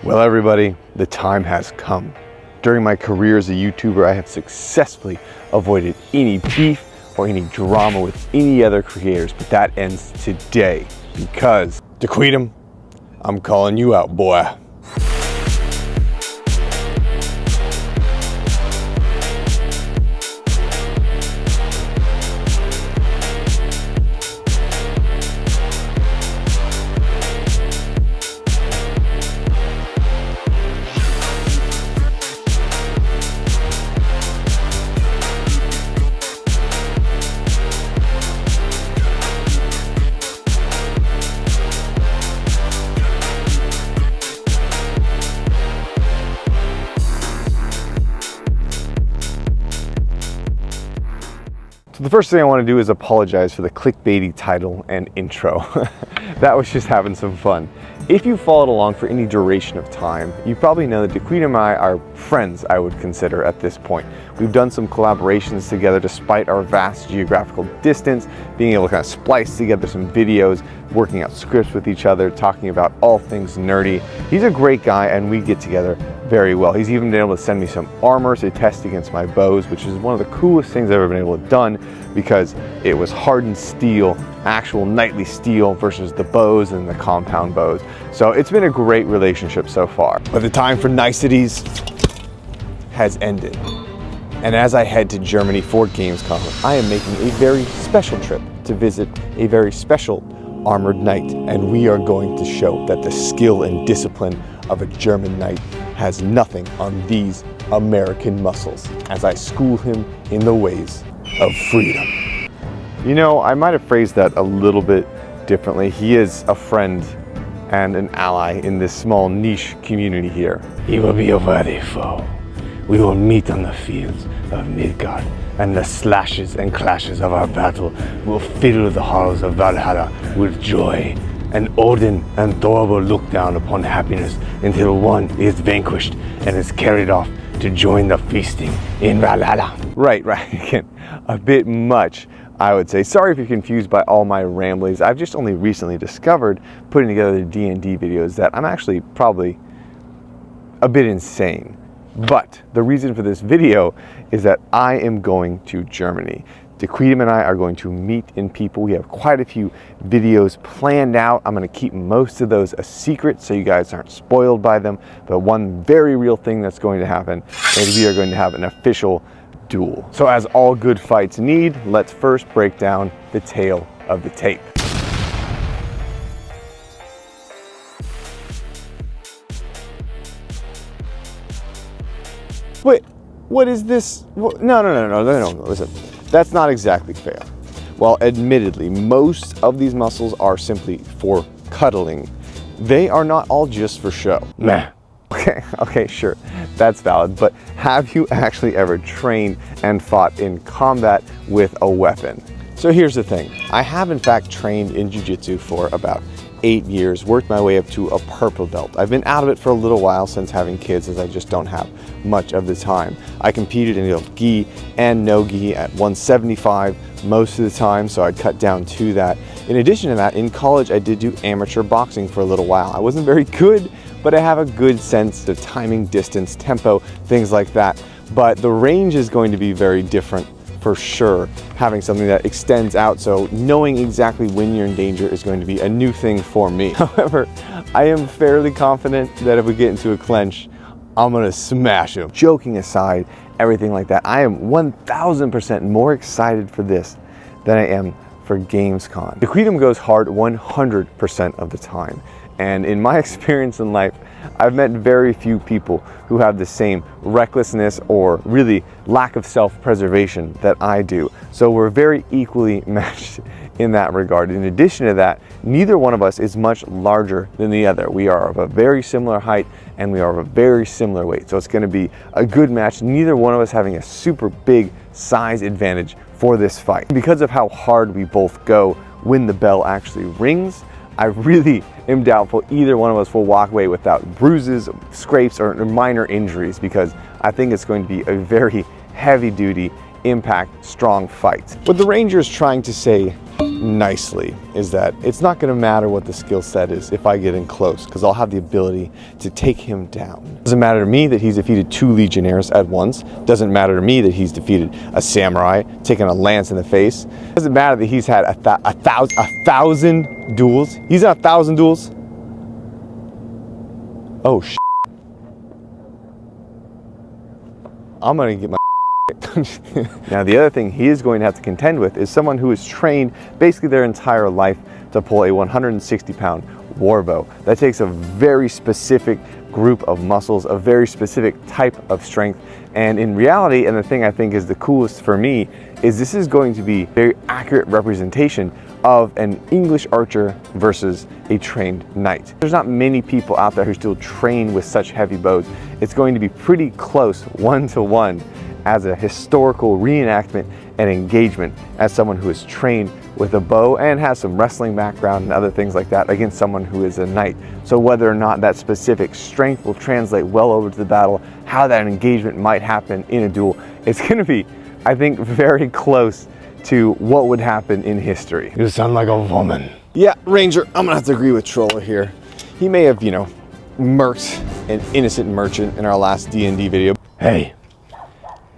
Well, everybody, the time has come. During my career as a YouTuber, I have successfully avoided any beef or any drama with any other creators, but that ends today because, Dequitem, I'm calling you out, boy. So the first thing I want to do is apologize for the clickbaity title and intro. That was just having some fun. If you followed along for any duration of time, you probably know that Dequitem and I are friends, I would consider at this point. We've done some collaborations together despite our vast geographical distance, being able to kind of splice together some videos, working out scripts with each other, talking about all things nerdy. He's a great guy and we get together very well. He's even been able to send me some armor to test against my bows, which is one of the coolest things I've ever been able to done because it was hardened steel, actual knightly steel versus the bows and the compound bows. So it's been a great relationship so far. But the time for niceties has ended. And as I head to Germany for Gamescom, I am making a very special trip to visit a very special armored knight. And we are going to show that the skill and discipline of a German knight has nothing on these American muscles as I school him in the ways of freedom. You know, I might have phrased that a little bit differently. He is a friend and an ally in this small niche community here. He will be a worthy foe. We will meet on the fields of Midgard, and the slashes and clashes of our battle will fill the halls of Valhalla with joy. And Odin and Thor will look down upon happiness until one is vanquished and is carried off to join the feasting in Valhalla. Right. Again, a bit much, I would say. Sorry if you're confused by all my ramblings. I've just only recently discovered, putting together D&D videos, that I'm actually probably a bit insane. But the reason for this video is that I am going to Germany. Dequitem and I are going to meet in people. We have quite a few videos planned out. I'm going to keep most of those a secret so you guys aren't spoiled by them. But one very real thing that's going to happen is we are going to have an official duel. So as all good fights need, let's first break down the tale of the tape. Wait, what is this? No, listen. That's not exactly fair. While admittedly, most of these muscles are simply for cuddling, they are not all just for show. Meh. Okay, sure, that's valid, but have you actually ever trained and fought in combat with a weapon? So here's the thing. I have in fact trained in jiu-jitsu for about 8 years, worked my way up to a purple belt. I've been out of it for a little while since having kids, as I just don't have much of the time. I competed in both gi and no gi at 175 most of the time, so I'd cut down to that. In addition to that, in college I did do amateur boxing for a little while. I wasn't very good, but I have a good sense of timing, distance, tempo, things like that. But the range is going to be very different for sure, having something that extends out, so knowing exactly when you're in danger is going to be a new thing for me. However, I am fairly confident that if we get into a clinch, I'm gonna smash him. Joking aside, everything like that, I am 1000% more excited for this than I am for Gamescom. Dequitem goes hard 100% of the time. And in my experience in life, I've met very few people who have the same recklessness or really lack of self-preservation that I do. So we're very equally matched in that regard. In addition to that, neither one of us is much larger than the other. We are of a very similar height and we are of a very similar weight. So it's going to be a good match. Neither one of us having a super big size advantage for this fight. Because of how hard we both go when the bell actually rings, I really am doubtful either one of us will walk away without bruises, scrapes, or minor injuries, because I think it's going to be a very heavy-duty impact, strong fights. What the Ranger is trying to say nicely is that it's not going to matter what the skill set is if I get in close, because I'll have the ability to take him down. It doesn't matter to me that he's defeated 2 legionnaires at once. It doesn't matter to me that he's defeated a samurai, taken a lance in the face. It doesn't matter that he's had a thousand duels. He's had 1,000 duels. Oh shit. I'm gonna get my Now the other thing he is going to have to contend with is someone who is trained basically their entire life to pull a 160-pound war bow. That takes a very specific group of muscles, a very specific type of strength, and in reality, and the thing I think is the coolest for me, is this is going to be a very accurate representation of an English archer versus a trained knight. There's not many people out there who still train with such heavy bows. It's going to be pretty close, 1-to-1, as a historical reenactment and engagement as someone who is trained with a bow and has some wrestling background and other things like that against someone who is a knight. So whether or not that specific strength will translate well over to the battle, how that engagement might happen in a duel, it's going to be, I think, very close to what would happen in history. You sound like a woman. Yeah, Ranger, I'm gonna have to agree with Troller here. He may have, you know, murked an innocent merchant in our last D&D video. Hey,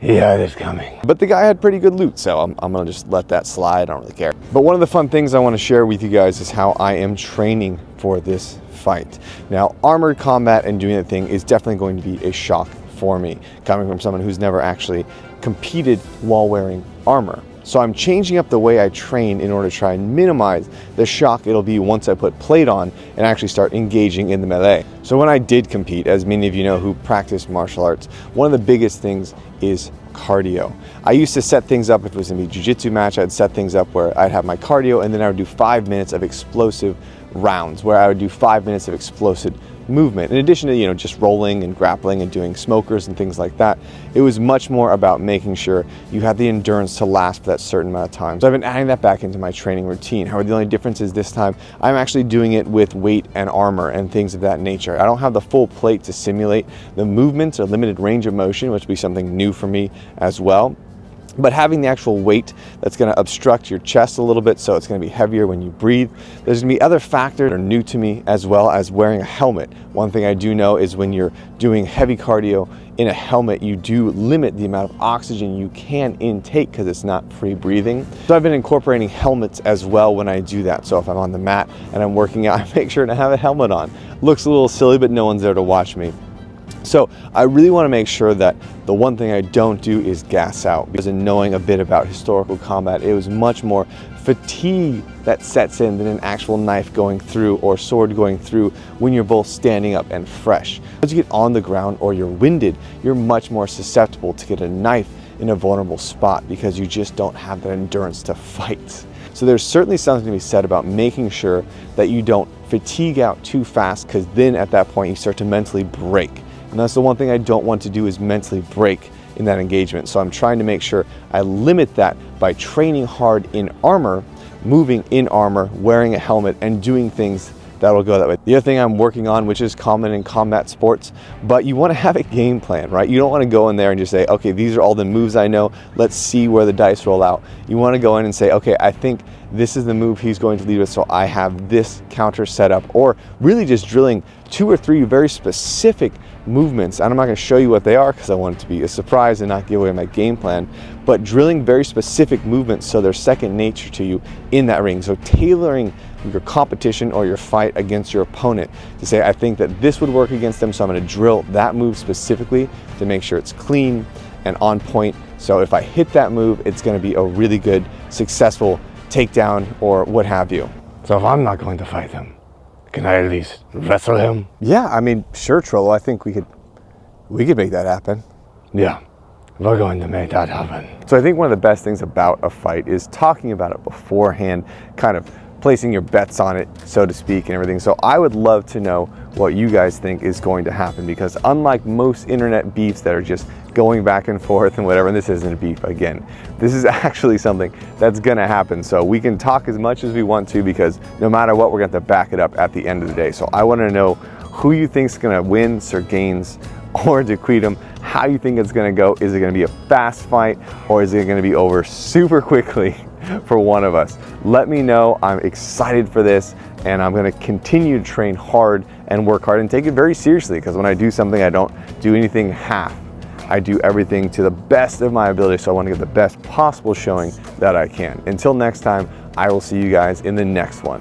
he had it coming. But the guy had pretty good loot, so I'm gonna just let that slide. I don't really care. But one of the fun things I want to share with you guys is how I am training for this fight. Now, armored combat and doing that thing is definitely going to be a shock for me, coming from someone who's never actually competed while wearing armor. So I'm changing up the way I train in order to try and minimize the shock it'll be once I put plate on and actually start engaging in the melee. So when I did compete, as many of you know who practice martial arts, one of the biggest things is cardio. I used to set things up, if it was gonna be a jiu-jitsu match, I'd set things up where I'd have my cardio and then I would do 5 minutes of explosive rounds, where I would do 5 minutes of explosive movement. In addition to, you know, just rolling and grappling and doing smokers and things like that, it was much more about making sure you had the endurance to last for that certain amount of time. So I've been adding that back into my training routine. However, the only difference is this time I'm actually doing it with weight and armor and things of that nature. I don't have the full plate to simulate the movements or limited range of motion, which would be something new for me as well. But having the actual weight that's going to obstruct your chest a little bit, so it's going to be heavier when you breathe. There's going to be other factors that are new to me, as well as wearing a helmet. One thing I do know is when you're doing heavy cardio in a helmet, you do limit the amount of oxygen you can intake because it's not free breathing. So I've been incorporating helmets as well when I do that. So if I'm on the mat and I'm working out, I make sure to have a helmet on. Looks a little silly, but no one's there to watch me. So I really want to make sure that the one thing I don't do is gas out, because in knowing a bit about historical combat, it was much more fatigue that sets in than an actual knife going through or sword going through when you're both standing up and fresh. As you get on the ground or you're winded, you're much more susceptible to get a knife in a vulnerable spot because you just don't have the endurance to fight. So there's certainly something to be said about making sure that you don't fatigue out too fast, because then at that point you start to mentally break. And that's the one thing I don't want to do, is mentally break in that engagement. So I'm trying to make sure I limit that by training hard in armor, moving in armor, wearing a helmet, and doing things that'll go that way. The other thing I'm working on, which is common in combat sports, but you want to have a game plan, right? You don't want to go in there and just say, okay, these are all the moves I know, let's see where the dice roll out. You want to go in and say, okay, I think this is the move he's going to lead with, so I have this counter set up, or really just drilling 2 or 3 very specific movements. And I'm not going to show you what they are because I want it to be a surprise and not give away my game plan, but drilling very specific movements so they're second nature to you in that ring. So tailoring your competition or your fight against your opponent to say, I think that this would work against them, so I'm going to drill that move specifically to make sure it's clean and on point. So if I hit that move, it's going to be a really good, successful takedown or what have you. So if I'm not going to fight him, can I at least wrestle him? Yeah, I mean, sure, Trollo. I think we could make that happen. Yeah, we're going to make that happen. So I think one of the best things about a fight is talking about it beforehand, kind of placing your bets on it, so to speak, and everything. So I would love to know what you guys think is going to happen, because unlike most internet beefs that are just going back and forth and whatever, and this isn't a beef again, this is actually something that's gonna happen. So we can talk as much as we want to, because no matter what, we're gonna have to back it up at the end of the day. So I wanna know who you think's gonna win Sir Gaines or Dequitem, how you think it's gonna go. Is it gonna be a fast fight, or is it gonna be over super quickly for one of us? Let me know. I'm excited for this, and I'm gonna continue to train hard and work hard and take it very seriously, because when I do something, I don't do anything half. I do everything to the best of my ability, so I want to get the best possible showing that I can. Until next time, I will see you guys in the next one.